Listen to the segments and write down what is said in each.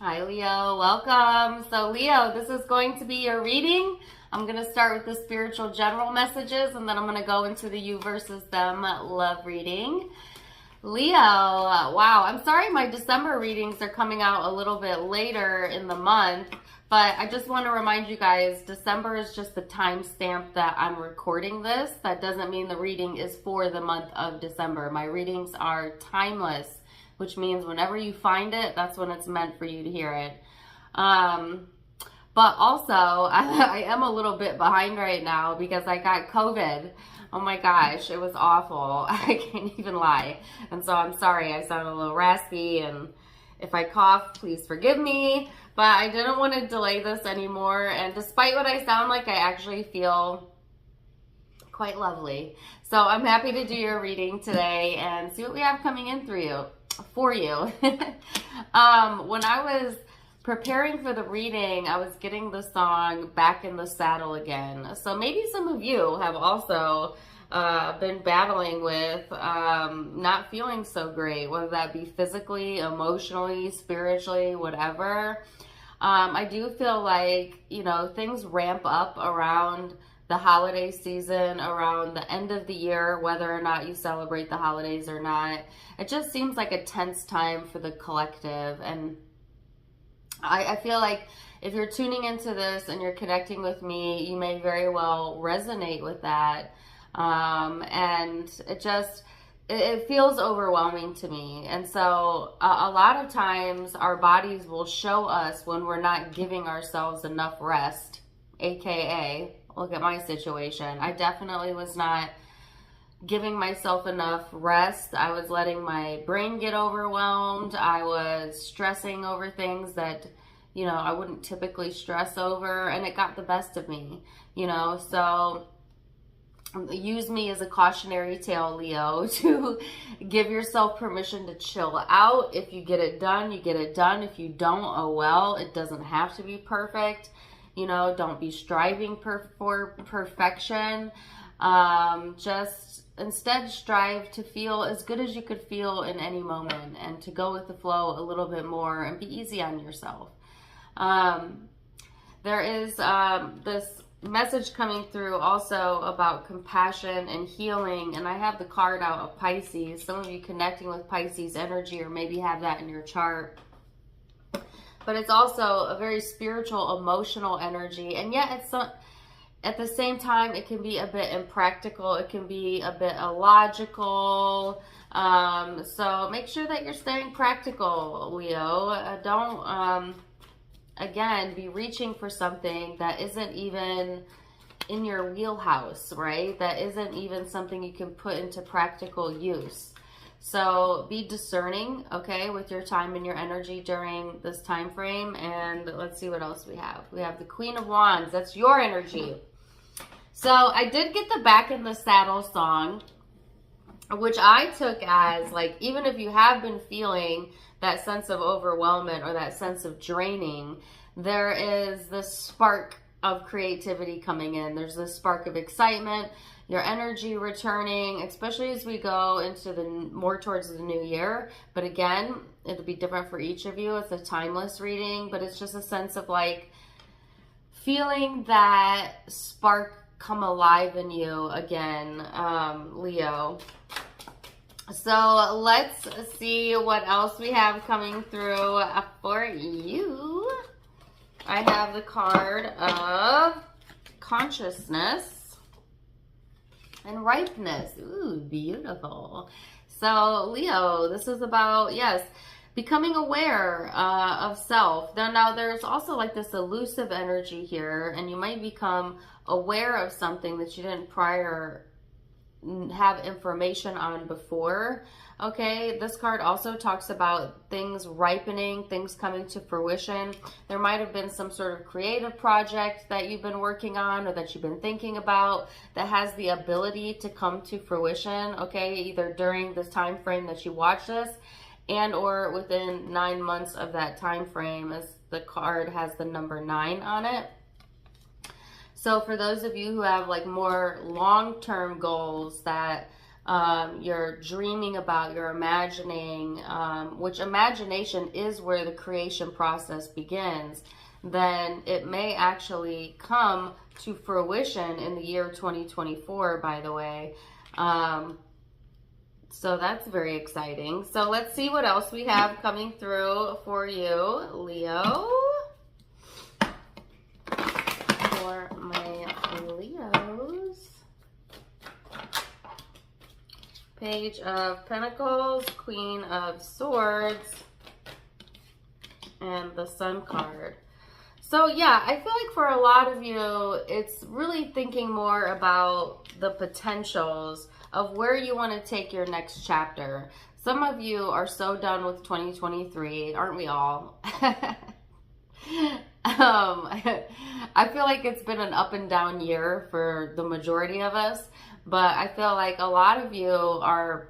Hi, Leo. Welcome. So, Leo, this is going to be your reading. I'm going to start with the spiritual general messages, and then I'm going to go into the you versus them love reading. Leo, wow, I'm sorry my December readings are coming out a little bit later in the month, but I just want to remind you guys, December is just the timestamp that I'm recording this. That doesn't mean the reading is for the month of December. My readings are timeless, which means whenever you find it, that's when it's meant for you to hear it. But also, I am a little bit behind right now because I got COVID. Oh my gosh, it was awful. I can't even lie. And so I'm sorry, I sound a little raspy, and if I cough, please forgive me. But I didn't want to delay this anymore. And despite what I sound like, I actually feel quite lovely. So I'm happy to do your reading today and see what we have coming in for you. When I was preparing for the reading, I was getting the song Back in the Saddle Again. So maybe some of you have also been battling with not feeling so great, whether that be physically, emotionally, spiritually, whatever. I do feel like, things ramp up around the holiday season, around the end of the year, whether or not you celebrate the holidays or not. It just seems like a tense time for the collective. And I feel like if you're tuning into this and you're connecting with me, you may very well resonate with that. And it feels overwhelming to me. And so a lot of times our bodies will show us when we're not giving ourselves enough rest, AKA, look at my situation. I definitely was not giving myself enough rest. I was letting my brain get overwhelmed. I was stressing over things that, I wouldn't typically stress over, and it got the best of me, so use me as a cautionary tale, Leo, to give yourself permission to chill out. If you get it done, you get it done. If you don't, oh well. It doesn't have to be perfect. Don't be striving for perfection. Just instead strive to feel as good as you could feel in any moment, and to go with the flow a little bit more and be easy on yourself. There is this message coming through also about compassion and healing, and I have the card out of Pisces. Some of you connecting with Pisces energy, or maybe have that in your chart. But it's also a very spiritual, emotional energy, and yet at the same time, it can be a bit impractical. It can be a bit illogical. So make sure that you're staying practical, Leo. Don't, again, be reaching for something that isn't even in your wheelhouse, right? That isn't even something you can put into practical use. So be discerning, okay, with your time and your energy during this time frame. And let's see what else we have. We have the Queen of Wands. That's your energy. So I did get the Back in the Saddle song, which I took as, like, even if you have been feeling that sense of overwhelmment or that sense of draining, there is this spark of creativity coming in. There's this spark of excitement, your energy returning, especially as we go into more towards the new year. But again, it'll be different for each of you. It's a timeless reading, but it's just a sense of like feeling that spark come alive in you again, Leo. So let's see what else we have coming through for you. I have the card of consciousness and ripeness. Ooh, beautiful. So Leo, this is about, yes, becoming aware of self. Now there's also like this elusive energy here, and you might become aware of something that you didn't prior have information on before. Okay, this card also talks about things ripening, things coming to fruition. There might have been some sort of creative project that you've been working on or that you've been thinking about that has the ability to come to fruition, okay, either during this time frame that you watch this and or within 9 months of that time frame, as the card has the number 9 on it. So for those of you who have like more long-term goals that you're dreaming about, you're imagining, which imagination is where the creation process begins, then it may actually come to fruition in the year 2024, by the way. So that's very exciting. So let's see what else we have coming through for you, Leo. For my Leos. Page of Pentacles, Queen of Swords, and the Sun card. So yeah, I feel like for a lot of you, it's really thinking more about the potentials of where you want to take your next chapter. Some of you are so done with 2023, aren't we all? I feel like it's been an up and down year for the majority of us, but I feel like a lot of you are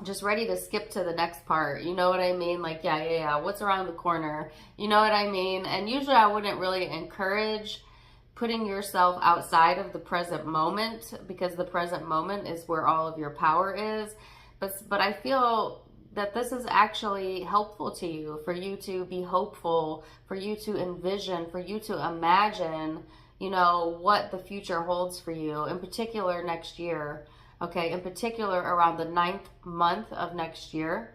just ready to skip to the next part. You know what I mean? Like, yeah, what's around the corner? You know what I mean? And usually I wouldn't really encourage putting yourself outside of the present moment, because the present moment is where all of your power is. But I feel that this is actually helpful to you, for you to be hopeful, for you to envision, for you to imagine, you know, what the future holds for you, in particular next year. Okay, in particular around the 9th month of next year.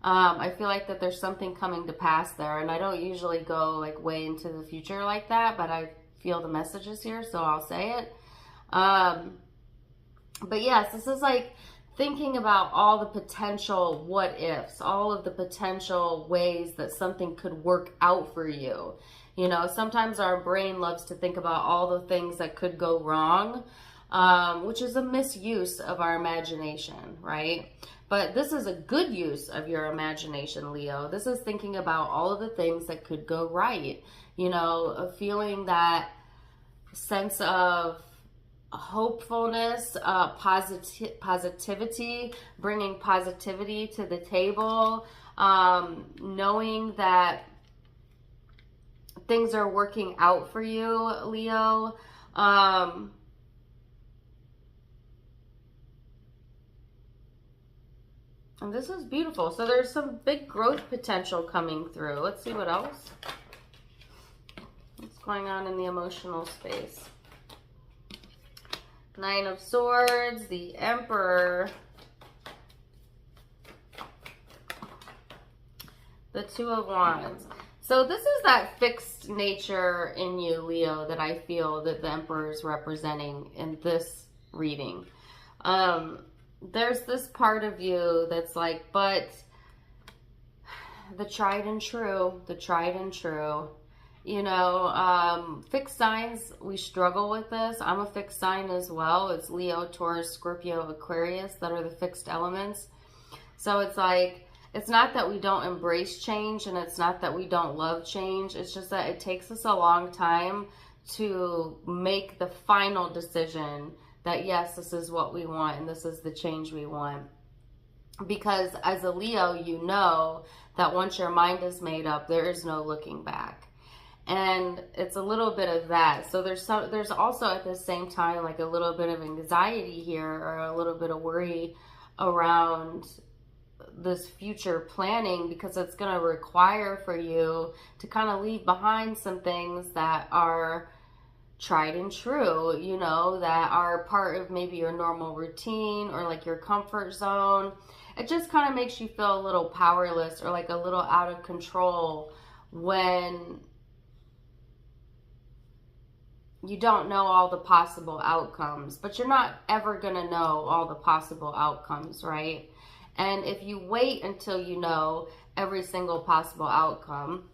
I feel like that there's something coming to pass there, and I don't usually go like way into the future like that, but I feel the messages here, so I'll say it. But yes, this is like thinking about all the potential what ifs, all of the potential ways that something could work out for you. You know, sometimes our brain loves to think about all the things that could go wrong, which is a misuse of our imagination, right? But this is a good use of your imagination, Leo. This is thinking about all of the things that could go right. You know, feeling that sense of hopefulness, positivity, bringing positivity to the table, knowing that things are working out for you, Leo. And this is beautiful. So there's some big growth potential coming through. Let's see what else. What's going on in the emotional space? Nine of Swords, the Emperor, the Two of Wands. So this is that fixed nature in you, Leo, that I feel that the Emperor is representing in this reading. There's this part of you that's like, but the tried and true, you know, fixed signs, we struggle with this. I'm a fixed sign as well. It's Leo, Taurus, Scorpio, Aquarius that are the fixed elements. So it's like, it's not that we don't embrace change, and it's not that we don't love change. It's just that it takes us a long time to make the final decision that yes, this is what we want and this is the change we want. Because as a Leo, you know that once your mind is made up, there is no looking back. And it's a little bit of that. So there's also at the same time like a little bit of anxiety here, or a little bit of worry around this future planning, because it's going to require for you to kind of leave behind some things that are tried and true, you know, that are part of maybe your normal routine or like your comfort zone. It just kind of makes you feel a little powerless or like a little out of control when you don't know all the possible outcomes. But you're not ever going to know all the possible outcomes, right? And if you wait until you know every single possible outcome,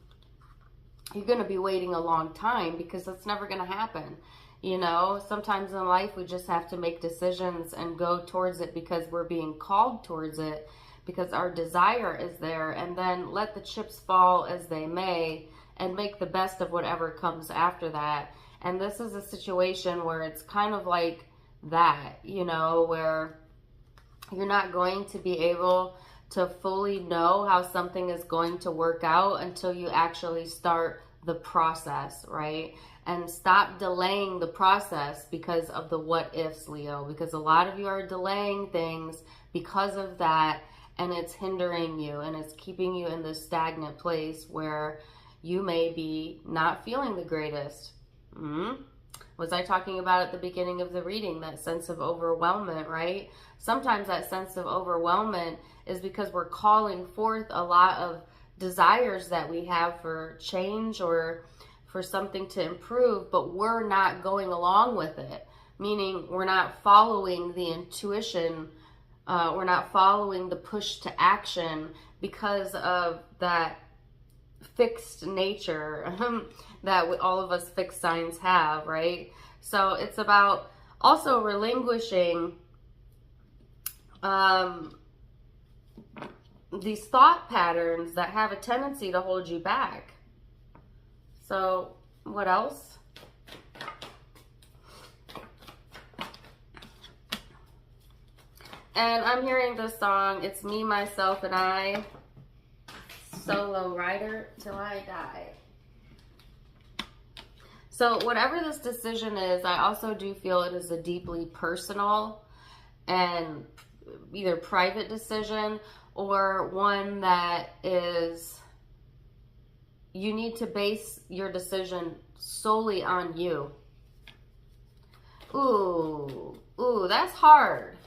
you're going to be waiting a long time, because that's never going to happen. You know, sometimes in life we just have to make decisions and go towards it because we're being called towards it, because our desire is there, and then let the chips fall as they may and make the best of whatever comes after that. And this is a situation where it's kind of like that, you know, where you're not going to be able to fully know how something is going to work out until you actually start the process, right? and stop delaying the process because of the what ifs, Leo, because a lot of you are delaying things because of that, and it's hindering you and it's keeping you in this stagnant place where you may be not feeling the greatest. Was I talking about at the beginning of the reading, that sense of overwhelmment, right? Sometimes that sense of overwhelmment is because we're calling forth a lot of desires that we have for change or for something to improve, but we're not going along with it, meaning we're not following the intuition, we're not following the push to action because of that fixed nature that all of us fixed signs have, right? So it's about also relinquishing these thought patterns that have a tendency to hold you back. So what else? And I'm hearing this song, It's Me, Myself, and I, Solo Rider, Till I Die. So whatever this decision is, I also do feel it is a deeply personal and either private decision or one that is, you need to base your decision solely on you. Ooh, that's hard.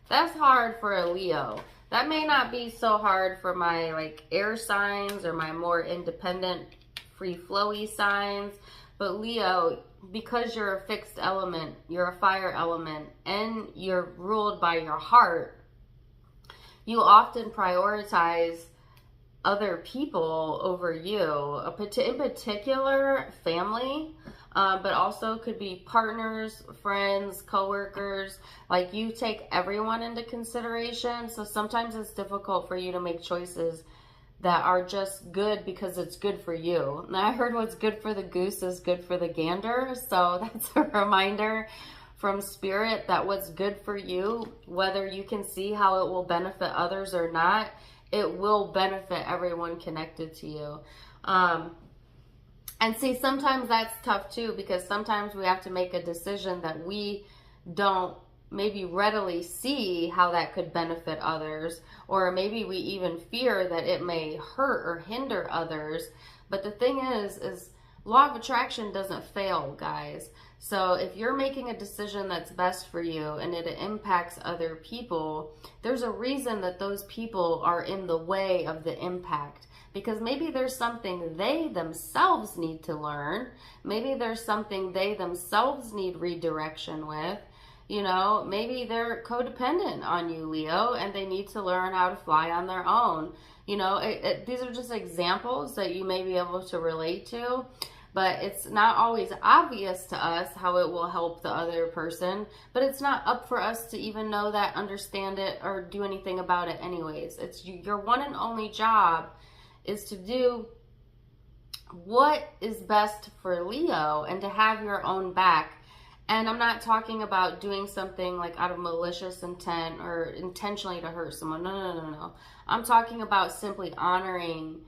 That's hard for a Leo. That may not be so hard for my like air signs or my more independent, free flowy signs. But Leo, because you're a fixed element, you're a fire element, and you're ruled by your heart, you often prioritize other people over you, in particular family, but also could be partners, friends, coworkers. Like, you take everyone into consideration. So sometimes it's difficult for you to make choices that are just good because it's good for you. And I heard what's good for the goose is good for the gander. So that's a reminder from Spirit that what's good for you, whether you can see how it will benefit others or not, it will benefit everyone connected to you. And see, sometimes that's tough too, because sometimes we have to make a decision that we don't maybe readily see how that could benefit others, or maybe we even fear that it may hurt or hinder others. But the thing is law of attraction doesn't fail, guys. So if you're making a decision that's best for you and it impacts other people, there's a reason that those people are in the way of the impact. Because maybe there's something they themselves need to learn. Maybe there's something they themselves need redirection with. You know, maybe they're codependent on you, Leo, and they need to learn how to fly on their own. You know, these are just examples that you may be able to relate to. But it's not always obvious to us how it will help the other person. But it's not up for us to even know that, understand it, or do anything about it anyways. It's your one and only job is to do what is best for Leo and to have your own back. And I'm not talking about doing something like out of malicious intent or intentionally to hurt someone. No. I'm talking about simply honoring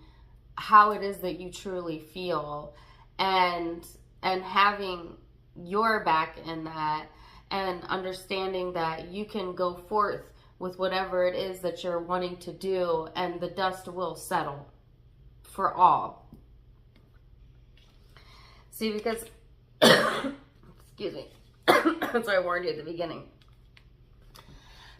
how it is that you truly feel and having your back in that, and understanding that you can go forth with whatever it is that you're wanting to do, and the dust will settle for all. See, because excuse me. That's why I warned you at the beginning.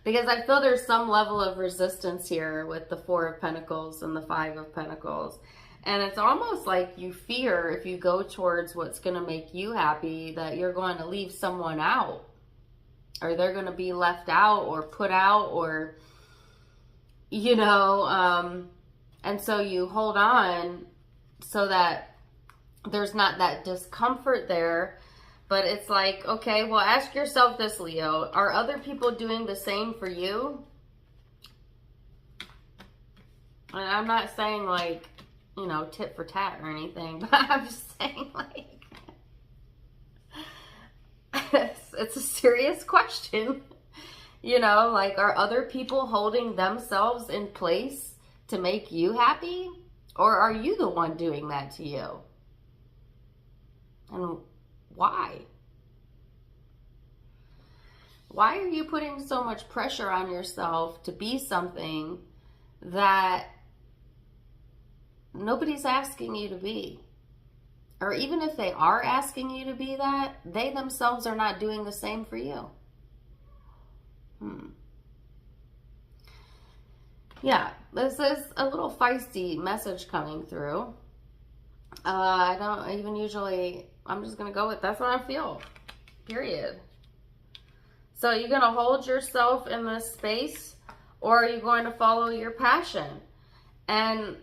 Because I feel there's some level of resistance here with the Four of Pentacles and the Five of Pentacles. And it's almost like you fear, if you go towards what's going to make you happy, that you're going to leave someone out. Or they're going to be left out or put out, or, you know, and so you hold on so that there's not that discomfort there. But it's like, okay, well, ask yourself this, Leo. Are other people doing the same for you? And I'm not saying like, you know, tit for tat or anything, but I'm just saying like, it's a serious question. You know, like, are other people holding themselves in place to make you happy? Or are you the one doing that to you? And Why? Why are you putting so much pressure on yourself to be something that nobody's asking you to be? Or even if they are asking you to be that, they themselves are not doing the same for you. Yeah, this is a little feisty message coming through. I don't even usually, I'm just going to go with that's what I feel, period. So you're going to hold yourself in this space, or are you going to follow your passion? And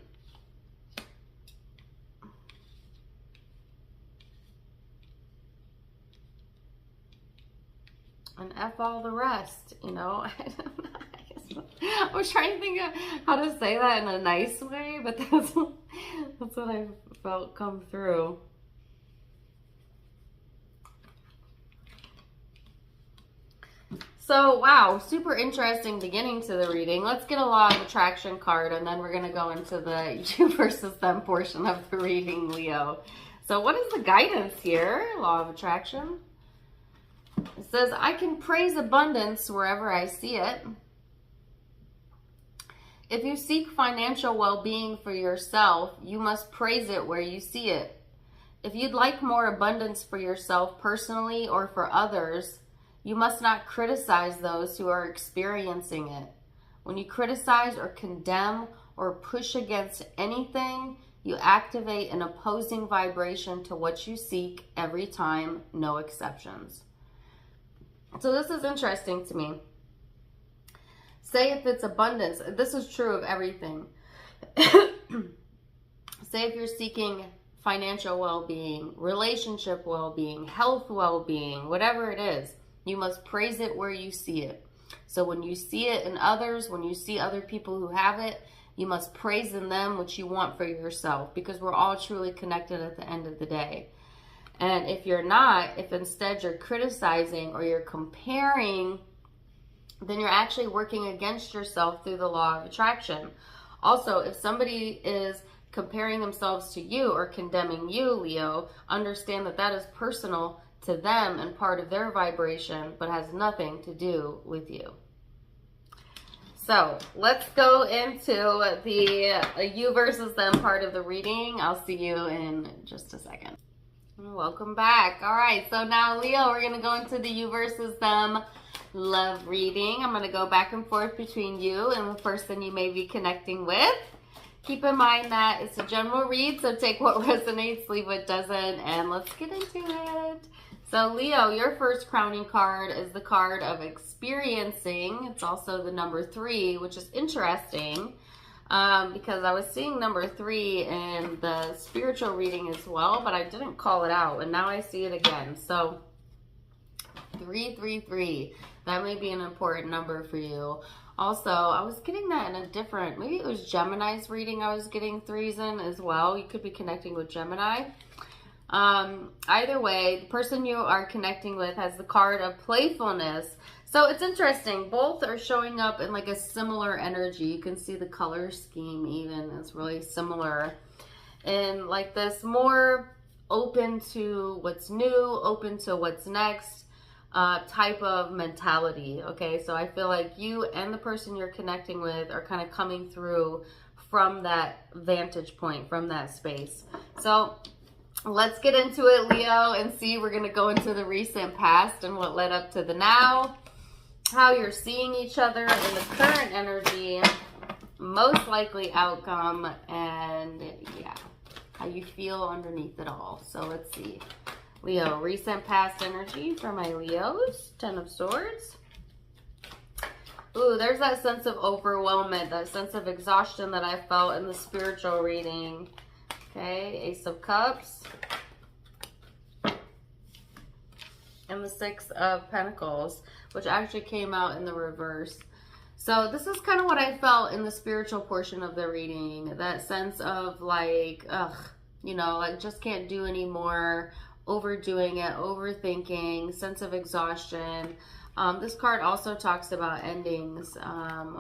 F all the rest, you know. I was trying to think of how to say that in a nice way, but that's what I felt come through. So, wow, super interesting beginning to the reading. Let's get a Law of Attraction card, and then we're going to go into the you versus them portion of the reading, Leo. So what is the guidance here? Law of Attraction. It says, I can praise abundance wherever I see it. If you seek financial well-being for yourself, you must praise it where you see it. If you'd like more abundance for yourself personally or for others, you must not criticize those who are experiencing it. When you criticize or condemn or push against anything, you activate an opposing vibration to what you seek every time, no exceptions. So this is interesting to me. Say if it's abundance, this is true of everything. Say if you're seeking financial well-being, relationship well-being, health well-being, whatever it is, you must praise it where you see it. So when you see it in others, when you see other people who have it, you must praise in them what you want for yourself, because we're all truly connected at the end of the day. And if you're not, if instead you're criticizing or you're comparing, then you're actually working against yourself through the Law of Attraction. Also, if somebody is comparing themselves to you or condemning you, Leo, understand that that is personal to them and part of their vibration, but has nothing to do with you. So let's go into the you versus them part of the reading. I'll see you in just a second. Welcome back. All right, so now, Leo, we're going to go into the you versus them love reading. I'm going to go back and forth between you and the person you may be connecting with. Keep in mind that it's a general read, so take what resonates, leave what doesn't, and let's get into it. So, Leo, your first crowning card is the card of experiencing. It's also the number 3, which is interesting because I was seeing number 3 in the spiritual reading as well, but I didn't call it out, and now I see it again. So, 333. That may be an important number for you. Also, I was getting that in a different, maybe it was Gemini's reading I was getting 3s in as well. You could be connecting with Gemini. Either way, the person you are connecting with has the card of playfulness. So it's interesting. Both are showing up in like a similar energy. You can see the color scheme even is really similar. And like this more open to what's new, open to what's next type of mentality. Okay, so I feel like you and the person you're connecting with are kind of coming through from that vantage point, from that space. So let's get into it, Leo, and see. We're going to go into the recent past and what led up to the now, how you're seeing each other in the current energy, most likely outcome, and yeah, how you feel underneath it all. So let's see. Leo, recent past energy for my Leos. 10 of Swords. Ooh, there's that sense of overwhelmment, that sense of exhaustion that I felt in the spiritual reading. Okay, Ace of Cups. And the 6 of Pentacles, which actually came out in the reverse. So this is kind of what I felt in the spiritual portion of the reading. That sense of like, ugh, you know, like just can't do anymore, overdoing it, overthinking, sense of exhaustion. This card also talks about endings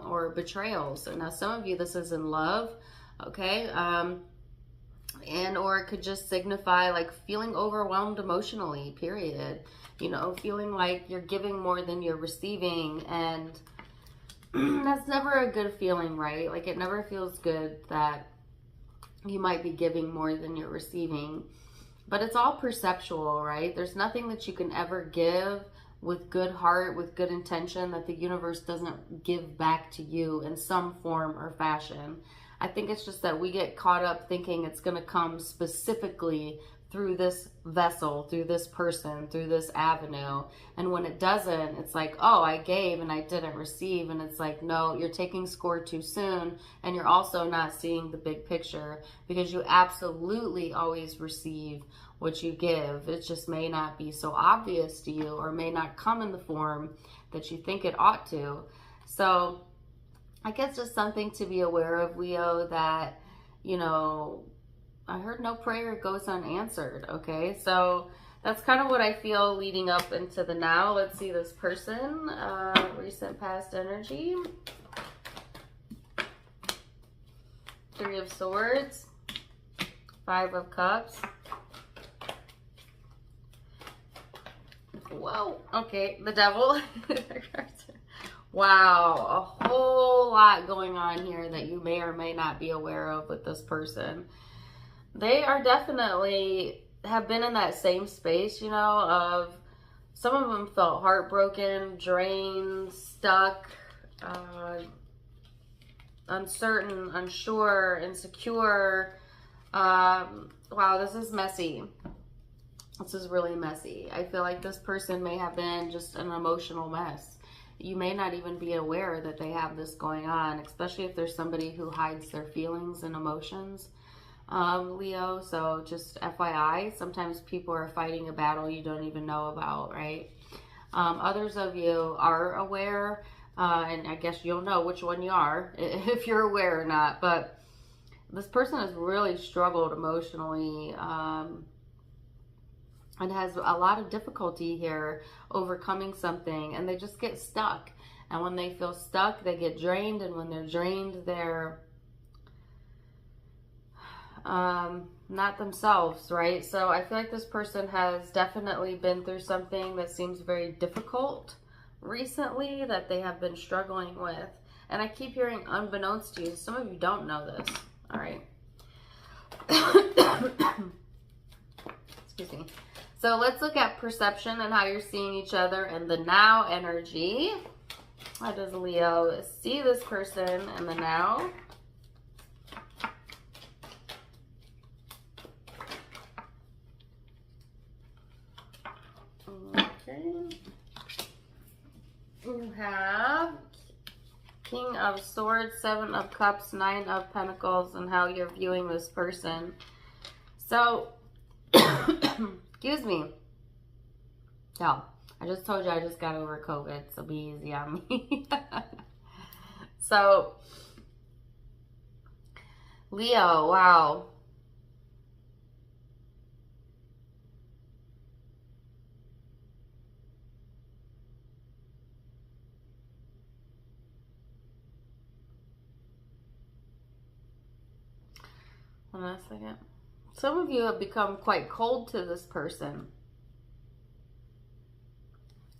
or betrayals. And now some of you, this is in love, okay? And or it could just signify like feeling overwhelmed emotionally, period. You know, feeling like you're giving more than you're receiving, and that's never a good feeling, right? Like, it never feels good that you might be giving more than you're receiving. But it's all perceptual, right? There's nothing that you can ever give with good heart, with good intention, that the universe doesn't give back to you in some form or fashion. I think it's just that we get caught up thinking it's going to come specifically through this vessel, through this person, through this avenue. And when it doesn't, it's like, oh, I gave and I didn't receive. And it's like, no, you're taking score too soon. And you're also not seeing the big picture, because you absolutely always receive what you give. It just may not be so obvious to you, or may not come in the form that you think it ought to. So I guess just something to be aware of, Leo, that, you know, I heard no prayer goes unanswered, okay? So that's kind of what I feel leading up into the now. Let's see this person, recent past energy. 3 of Swords, 5 of Cups. Whoa, okay, the Devil. Wow, a whole lot going on here that you may or may not be aware of with this person. They are definitely have been in that same space, you know, of some of them felt heartbroken, drained, stuck, uncertain, unsure, insecure. Wow, this is messy. This is really messy. I feel like this person may have been just an emotional mess. You may not even be aware that they have this going on, especially if there's somebody who hides their feelings and emotions, Leo. So just FYI, sometimes people are fighting a battle you don't even know about, right? Others of you are aware, and I guess you'll know which one you are if you're aware or not. But this person has really struggled emotionally, and has a lot of difficulty here overcoming something, and they just get stuck. And when they feel stuck, they get drained, and when they're drained, they're not themselves, right? So I feel like this person has definitely been through something that seems very difficult recently, that they have been struggling with. And I keep hearing unbeknownst to you. Some of you don't know this, all right? Excuse me. So let's look at perception and how you're seeing each other and the now energy. How does Leo see this person in the now? Okay. You have King of Swords, 7 of Cups, 9 of Pentacles, and how you're viewing this person. So, excuse me. No, I just told you I just got over COVID, so be easy on me. So, Leo, wow. Hold on a second. Some of you have become quite cold to this person.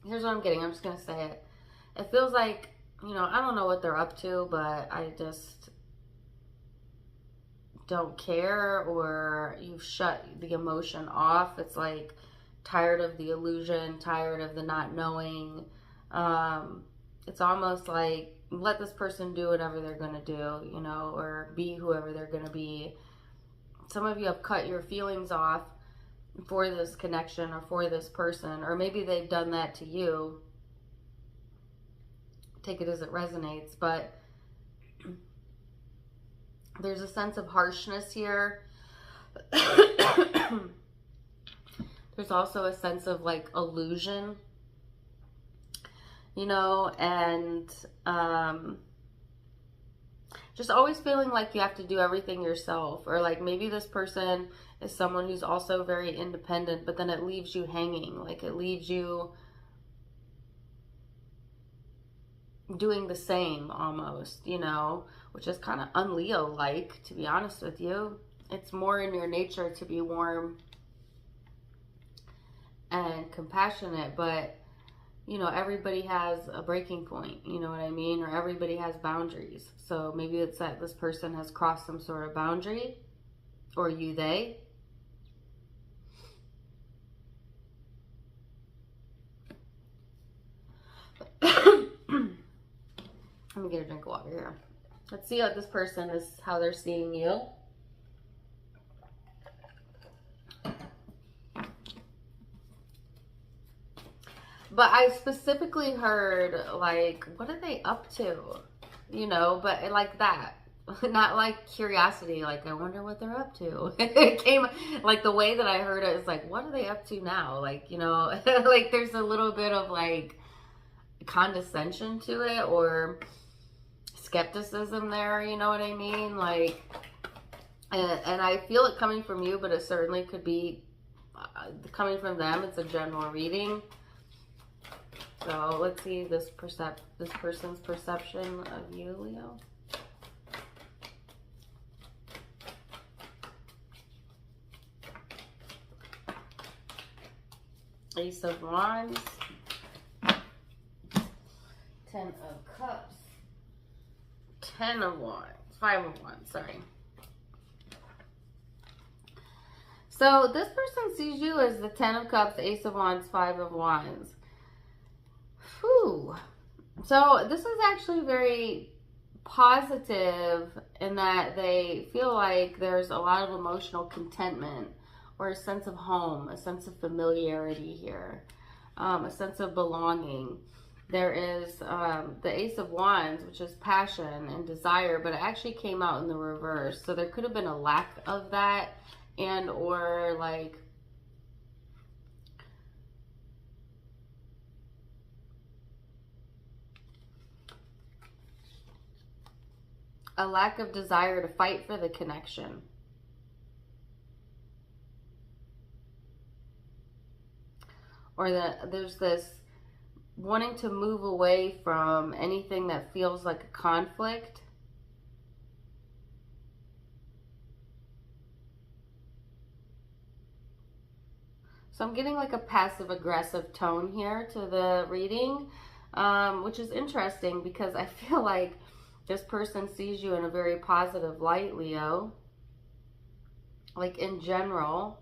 Here's what I'm getting. I'm just going to say it. It feels like, you know, I don't know what they're up to, but I just don't care, or you've shut the emotion off. It's like tired of the illusion, tired of the not knowing. It's almost like let this person do whatever they're going to do, you know, or be whoever they're going to be. Some of you have cut your feelings off for this connection or for this person, or maybe they've done that to you. Take it as it resonates, but there's a sense of harshness here. There's also a sense of like illusion, you know, and just always feeling like you have to do everything yourself, or like maybe this person is someone who's also very independent, but then it leaves you hanging, like it leaves you doing the same almost, you know, which is kind of un-Leo like, to be honest with you. It's more in your nature to be warm and compassionate, but you know, everybody has a breaking point, you know what I mean? Or everybody has boundaries. So maybe it's that this person has crossed some sort of boundary, or they. Let me get a drink of water here. Let's see how this person is, how they're seeing you. But I specifically heard, like, what are they up to? You know, but like that. Not like curiosity, like, I wonder what they're up to. It came, like, the way that I heard it is like, what are they up to now? Like, you know, like, there's a little bit of, like, condescension to it, or skepticism there, you know what I mean? Like, and I feel it coming from you, but it certainly could be coming from them. It's a general reading. So let's see this person's perception of you, Leo. Ace of Wands. 10 of Cups. 10 of Wands. 5 of Wands, sorry. So this person sees you as the 10 of Cups, Ace of Wands, 5 of Wands. Whew. So this is actually very positive in that they feel like there's a lot of emotional contentment, or a sense of home, a sense of familiarity here, a sense of belonging. There is the Ace of Wands, which is passion and desire, but it actually came out in the reverse. So there could have been a lack of that, and or like a lack of desire to fight for the connection. Or that there's this wanting to move away from anything that feels like a conflict. So I'm getting like a passive aggressive tone here to the reading, which is interesting because I feel like this person sees you in a very positive light, Leo. Like in general,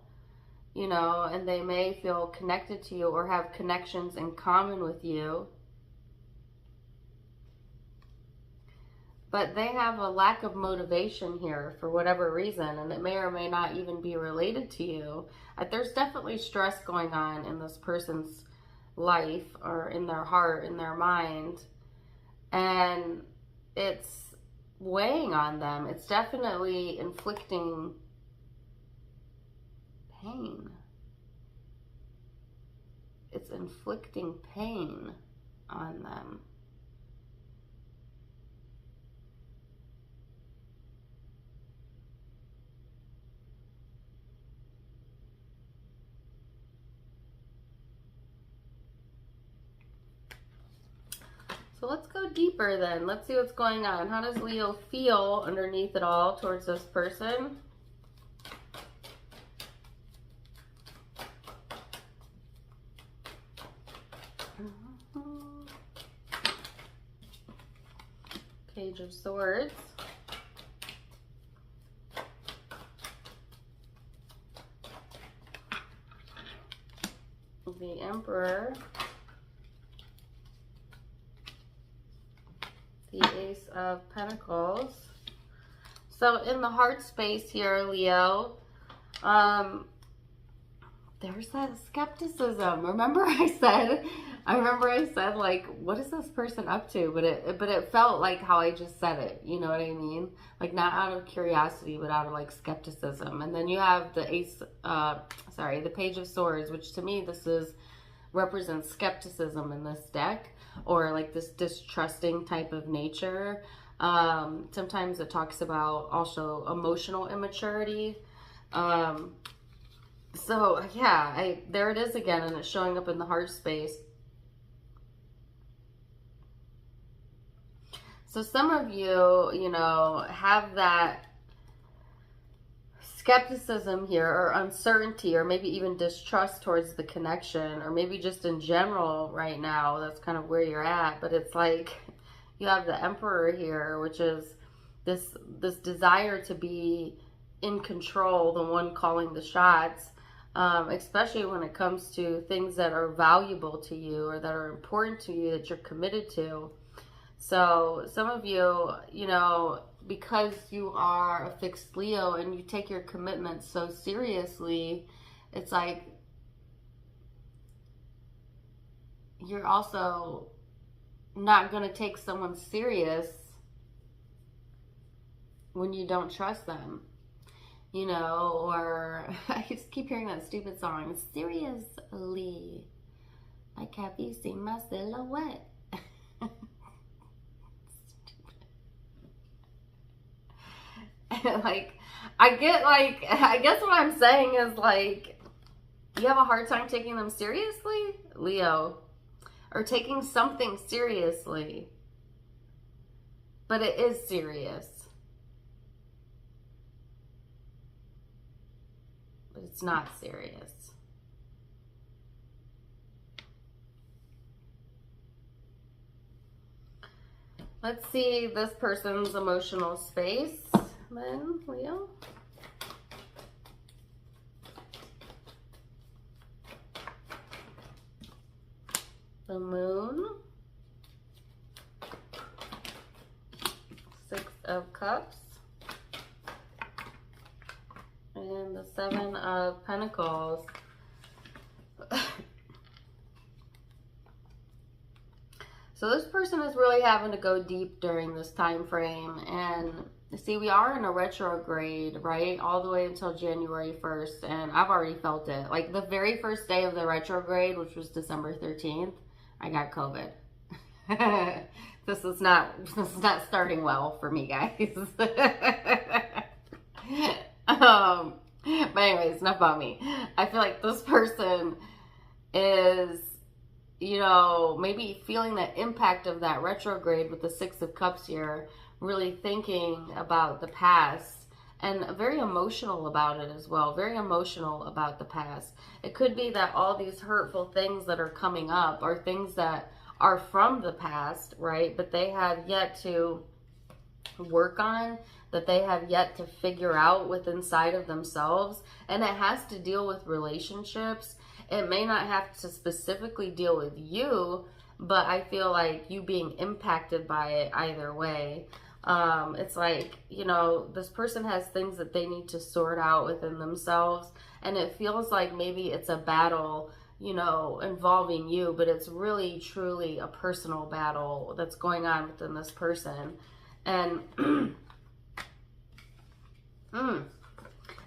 you know, and they may feel connected to you or have connections in common with you. But they have a lack of motivation here for whatever reason, and it may or may not even be related to you. There's definitely stress going on in this person's life, or in their heart, in their mind, and it's weighing on them. It's definitely inflicting pain. It's inflicting pain on them. So let's go deeper then. Let's see what's going on. How does Leo feel underneath it all towards this person? Page of Swords. The Emperor. The Ace of Pentacles. So in the heart space here, Leo, there's that skepticism. Remember I said like, what is this person up to? But it felt like how I just said it. You know what I mean? Like, not out of curiosity, but out of like skepticism. And then you have the the Page of Swords, which to me represents skepticism in this deck, or like this distrusting type of nature. Sometimes it talks about also emotional immaturity. So yeah, there it is again, and it's showing up in the heart space. So some of you, you know, have that skepticism here, or uncertainty, or maybe even distrust towards the connection, or maybe just in general right now. That's kind of where you're at. But it's like you have the Emperor here, which is this desire to be in control, the one calling the shots, especially when it comes to things that are valuable to you or that are important to you, that you're committed to. So some of you, you know, because you are a fixed Leo and you take your commitment so seriously, it's like you're also not going to take someone serious when you don't trust them, you know, or I just keep hearing that stupid song, Seriously, like, have you seen my silhouette? Like, I guess what I'm saying is, like, you have a hard time taking them seriously, Leo, or taking something seriously, but it is serious. But it's not serious. Let's see this person's emotional space, then, Leo. The Moon. Six of Cups. And the Seven of Pentacles. So this person is really having to go deep during this time frame. And see, we are in a retrograde, right? All the way until January 1st. And I've already felt it. Like the very first day of the retrograde, which was December 13th, I got COVID. This is not starting well for me, guys. But anyways, enough about me. I feel like this person is, you know, maybe feeling the impact of that retrograde with the Six of Cups here, really thinking about the past and very emotional about it as well. Very emotional about the past. It could be that all these hurtful things that are coming up are things that are from the past, right? But they have yet to work on, that they have yet to figure out within inside of themselves. And it has to deal with relationships. It may not have to specifically deal with you, but I feel like you being impacted by it either way. It's like, you know, this person has things that they need to sort out within themselves. And it feels like maybe it's a battle, you know, involving you, but it's really, truly a personal battle that's going on within this person. And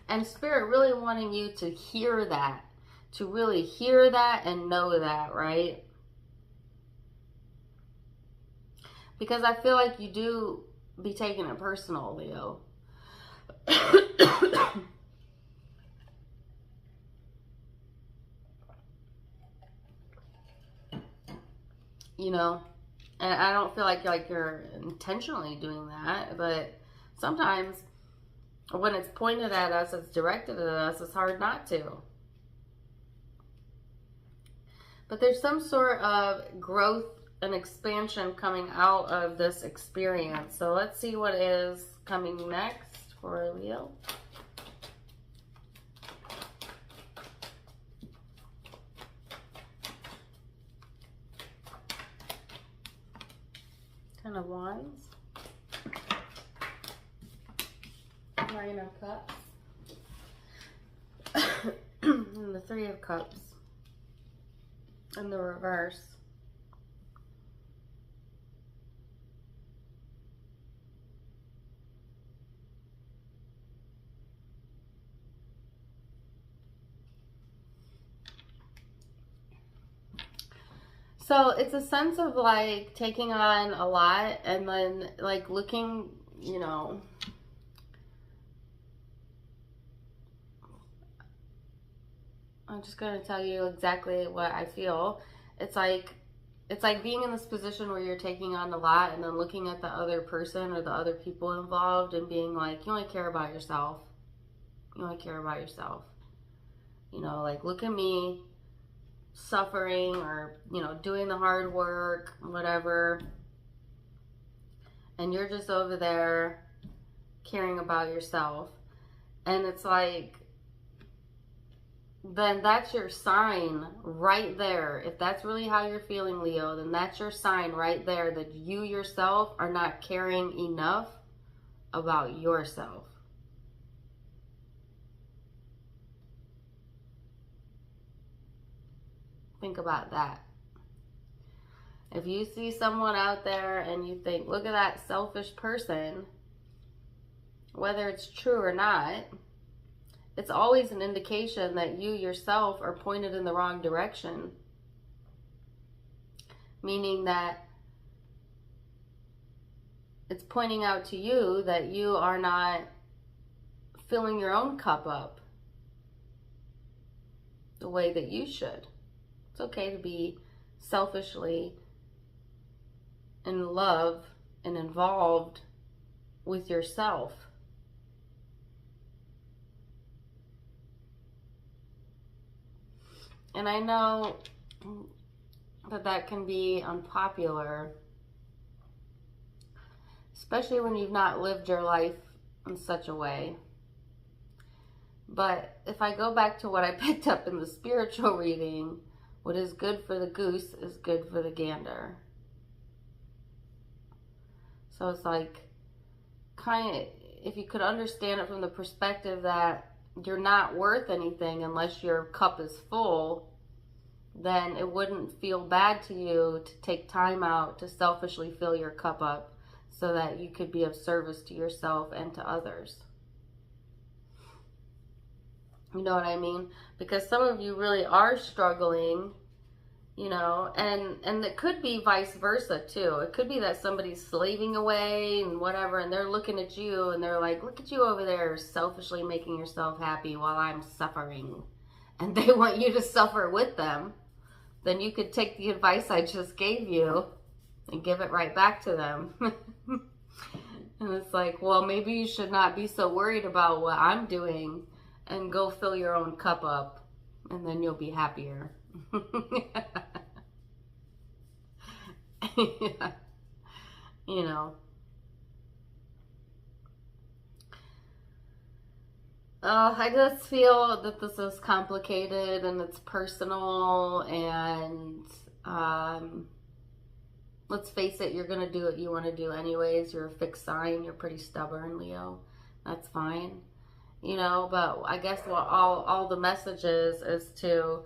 and Spirit really wanting you to hear that, to really hear that and know that, right? Because I feel like you do be taking it personal, Leo. You know, and I don't feel like you're intentionally doing that, but sometimes when it's pointed at us, it's directed at us, it's hard not to. But there's some sort of growth and expansion coming out of this experience. So let's see what is coming next for Leo. Ten of Wands. Nine of Cups. And the Three of Cups. In the reverse. So it's a sense of like taking on a lot and then like looking, you know, I'm just going to tell you exactly what I feel. It's like being in this position where you're taking on a lot and then looking at the other person or the other people involved and being like, you only care about yourself. You want to care about yourself. You know, like, look at me suffering or, you know, doing the hard work, whatever. And you're just over there caring about yourself. And it's like, then that's your sign right there. If that's really how you're feeling, Leo, then that's your sign right there that you yourself are not caring enough about yourself. Think about that. If you see someone out there and you think, look at that selfish person, whether it's true or not, it's always an indication that you yourself are pointed in the wrong direction. Meaning that it's pointing out to you that you are not filling your own cup up the way that you should. It's okay to be selfishly in love and involved with yourself. And I know that that can be unpopular, especially when you've not lived your life in such a way. But if I go back to what I picked up in the spiritual reading, what is good for the goose is good for the gander. So it's like, kind of, if you could understand it from the perspective that you're not worth anything unless your cup is full, then it wouldn't feel bad to you to take time out to selfishly fill your cup up so that you could be of service to yourself and to others. You know what I mean? Because some of you really are struggling, you know, and it could be vice versa too. It could be that somebody's slaving away and whatever, and they're looking at you and they're like, look at you over there selfishly making yourself happy while I'm suffering. And they want you to suffer with them. Then you could take the advice I just gave you and give it right back to them. And it's like, well, maybe you should not be so worried about what I'm doing and go fill your own cup up, and then you'll be happier. Yeah. You know. I just feel that this is complicated and it's personal, and let's face it, you're going to do what you want to do anyways. You're a fixed sign. You're pretty stubborn, Leo. That's fine. You know, but I guess what all the message is to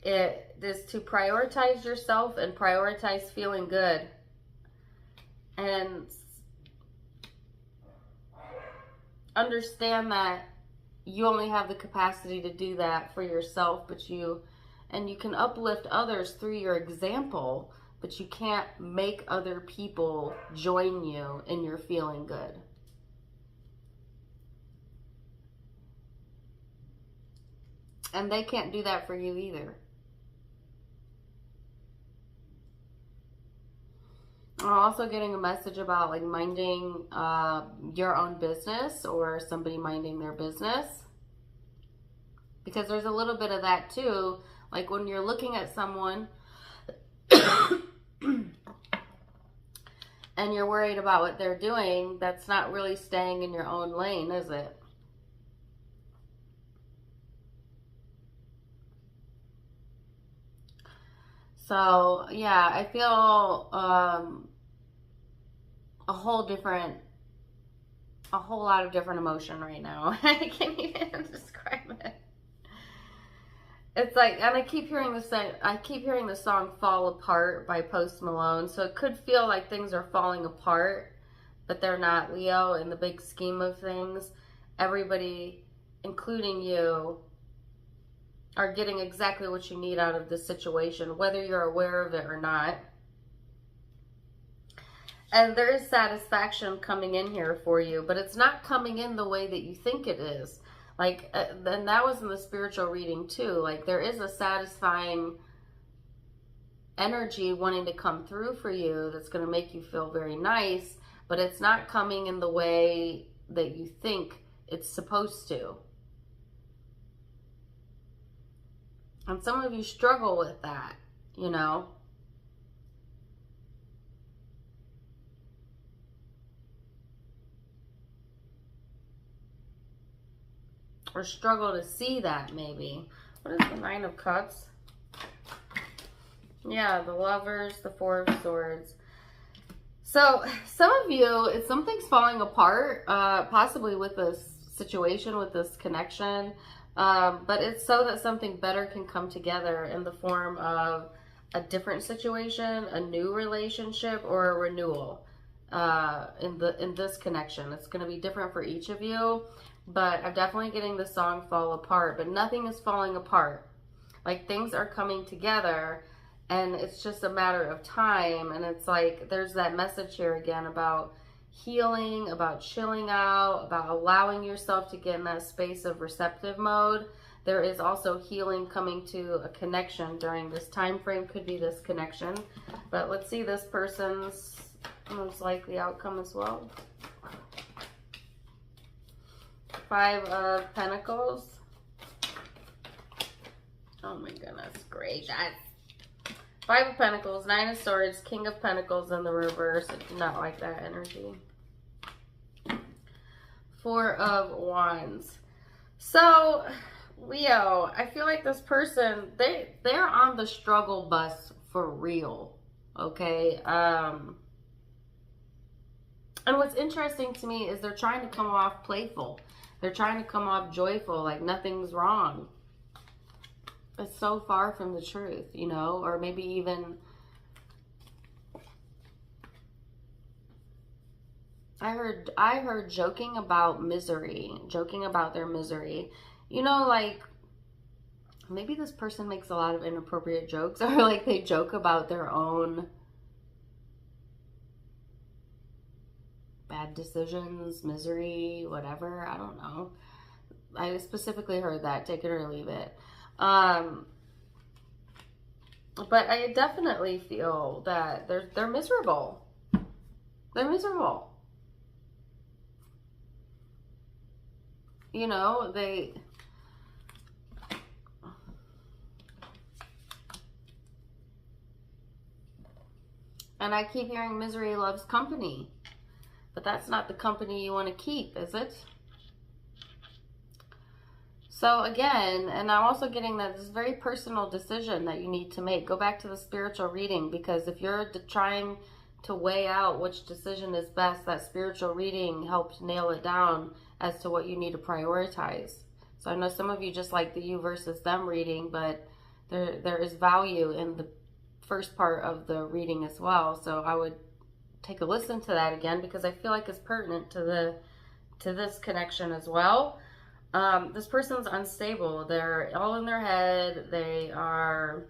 prioritize yourself and prioritize feeling good. And understand that you only have the capacity to do that for yourself, but you can uplift others through your example, but you can't make other people join you in your feeling good. And they can't do that for you either. I'm also getting a message about like minding your own business, or somebody minding their business. Because there's a little bit of that too. Like when you're looking at someone and you're worried about what they're doing, that's not really staying in your own lane, is it? So, yeah, I feel a whole lot of different emotion right now. I can't even describe it. It's like, and I keep hearing the song "Fall Apart" by Post Malone. So it could feel like things are falling apart, but they're not, Leo. In the big scheme of things, everybody, including you, are getting exactly what you need out of this situation, whether you're aware of it or not. And there is satisfaction coming in here for you, but it's not coming in the way that you think it is. Like, and that was in the spiritual reading too. Like, there is a satisfying energy wanting to come through for you that's going to make you feel very nice, but it's not coming in the way that you think it's supposed to. And some of you struggle with that, you know. Or struggle to see that, maybe. What is the Nine of Cups? Yeah, the Lovers, the Four of Swords. So, some of you, something's falling apart, possibly with this situation, with this connection. But it's so that something better can come together in the form of a different situation, a new relationship, or a renewal in this connection. It's going to be different for each of you, but I'm definitely getting the song fall apart, but nothing is falling apart. Like, things are coming together, and it's just a matter of time. And it's like, there's that message here again about healing, about chilling out, about allowing yourself to get in that space of receptive mode. There is also healing coming to a connection during this time frame. Could be this connection, but let's see this person's most likely outcome as well. Five of Pentacles. Oh my goodness gracious. Five of Pentacles, Nine of Swords, King of Pentacles in the reverse. I do not like that energy. Four of Wands. So, Leo, I feel like this person, they're on the struggle bus for real. Okay? And what's interesting to me is they're trying to come off playful. They're trying to come off joyful, like nothing's wrong. It's so far from the truth, you know, or maybe even, I heard joking about misery, joking about their misery. You know, like, maybe this person makes a lot of inappropriate jokes, or like they joke about their own bad decisions, misery, whatever. I don't know. I specifically heard that. Take it or leave it. But I definitely feel that they're miserable. They're miserable. You know, and I keep hearing misery loves company. But that's not the company you want to keep, is it? So again, and I'm also getting that this is a very personal decision that you need to make. Go back to the spiritual reading, because if you're trying to weigh out which decision is best, that spiritual reading helped nail it down as to what you need to prioritize. So I know some of you just like the you versus them reading, but there is value in the first part of the reading as well. So I would take a listen to that again, because I feel like it's pertinent to this connection as well. This person's unstable. They're all in their head. They are,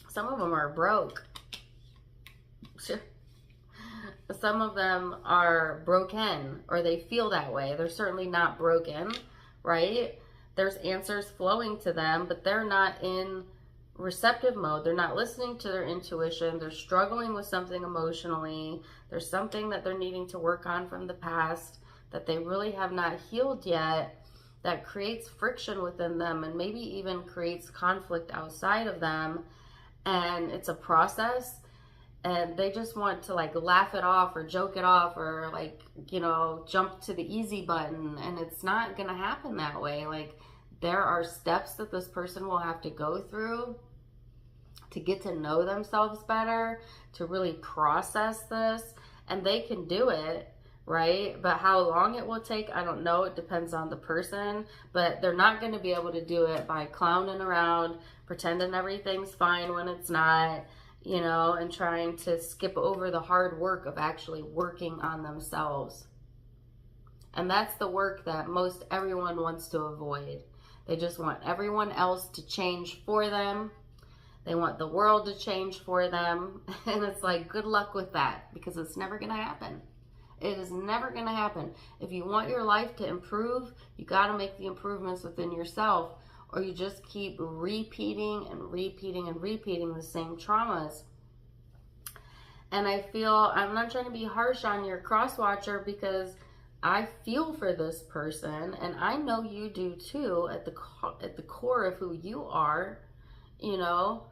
some of them are broke. Some of them are broken, or they feel that way. They're certainly not broken, right? There's answers flowing to them, but they're not in receptive mode. They're not listening to their intuition. They're struggling with something emotionally. There's something that they're needing to work on from the past that they really have not healed yet, that creates friction within them, and maybe even creates conflict outside of them. And it's a process, and they just want to like laugh it off or joke it off, or like, you know, jump to the easy button. And it's not gonna happen that way. Like, there are steps that this person will have to go through to get to know themselves better, to really process this, and they can do it, right? But how long it will take, I don't know. It depends on the person, but they're not going to be able to do it by clowning around, pretending everything's fine when it's not, you know, and trying to skip over the hard work of actually working on themselves. And that's the work that most everyone wants to avoid. They just want everyone else to change for them. They want the world to change for them. And it's like, good luck with that, because it's never going to happen. It is never going to happen. If you want your life to improve, you got to make the improvements within yourself, or you just keep repeating and repeating and repeating the same traumas. And I feel, I'm not trying to be harsh on your cross watcher, because I feel for this person, and I know you do too at the core of who you are, you know.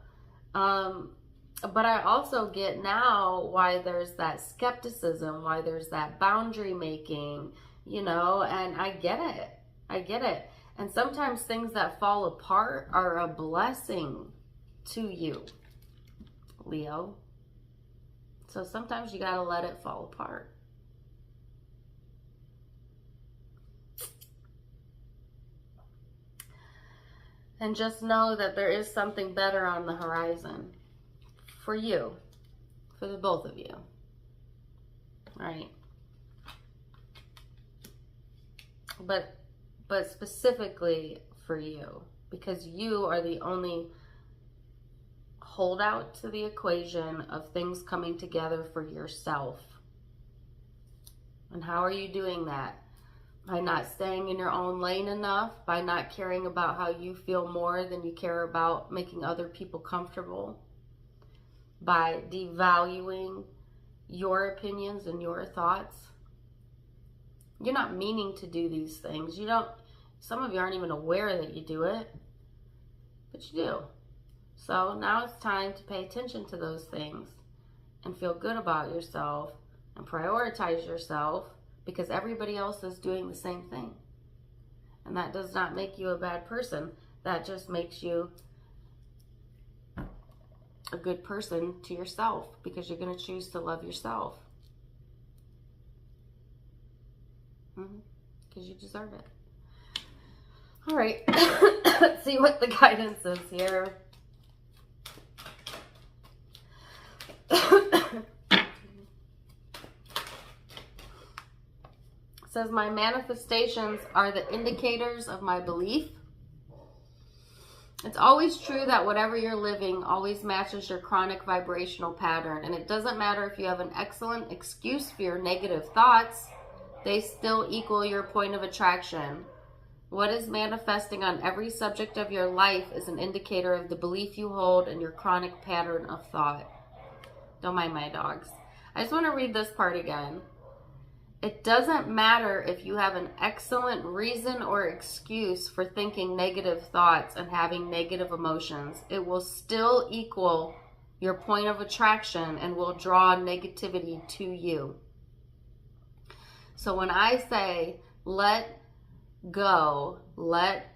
But I also get now why there's that skepticism, why there's that boundary making, you know, and I get it. I get it. And sometimes things that fall apart are a blessing to you, Leo. So sometimes you got to let it fall apart. And just know that there is something better on the horizon for you, for the both of you, right? But specifically for you, because you are the only holdout to the equation of things coming together for yourself. And how are you doing that? By not staying in your own lane enough, by not caring about how you feel more than you care about making other people comfortable, by devaluing your opinions and your thoughts. You're not meaning to do these things. You don't, some of you aren't even aware that you do it, but you do. So now it's time to pay attention to those things and feel good about yourself and prioritize yourself, because everybody else is doing the same thing. And that does not make you a bad person. That just makes you a good person to yourself, because you're going to choose to love yourself. Because you deserve it. All right. Let's see what the guidance is here. It says, my manifestations are the indicators of my belief. It's always true that whatever you're living always matches your chronic vibrational pattern. And it doesn't matter if you have an excellent excuse for your negative thoughts, they still equal your point of attraction. What is manifesting on every subject of your life is an indicator of the belief you hold and your chronic pattern of thought. Don't mind my dogs. I just want to read this part again. It doesn't matter if you have an excellent reason or excuse for thinking negative thoughts and having negative emotions. It will still equal your point of attraction and will draw negativity to you. So when I say let go, let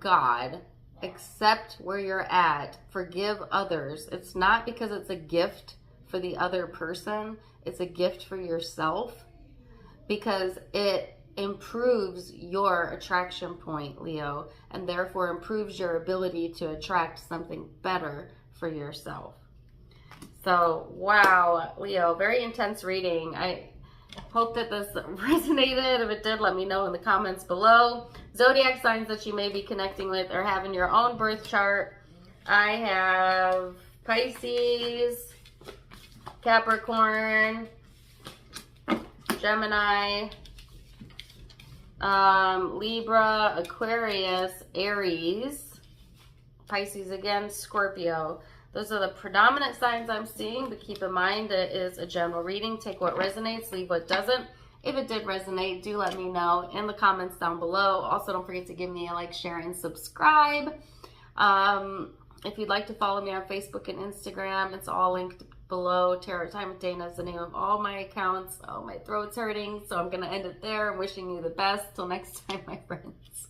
God, accept where you're at, forgive others, it's not because it's a gift for the other person. It's a gift for yourself, because it improves your attraction point, Leo, and therefore improves your ability to attract something better for yourself. So, wow, Leo, very intense reading. I hope that this resonated. If it did, let me know in the comments below. Zodiac signs that you may be connecting with or have in your own birth chart. I have Pisces, Capricorn, Gemini, Libra, Aquarius, Aries, Pisces again, Scorpio. Those are the predominant signs I'm seeing, but keep in mind it is a general reading. Take what resonates, leave what doesn't. If it did resonate, do let me know in the comments down below. Also, don't forget to give me a like, share, and subscribe. If you'd like to follow me on Facebook and Instagram, it's all linked below. Tarot Time with Dana is the name of all my accounts. Oh, my throat's hurting, so I'm going to end it there. I'm wishing you the best. Till next time, my friends.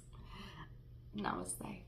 Namaste.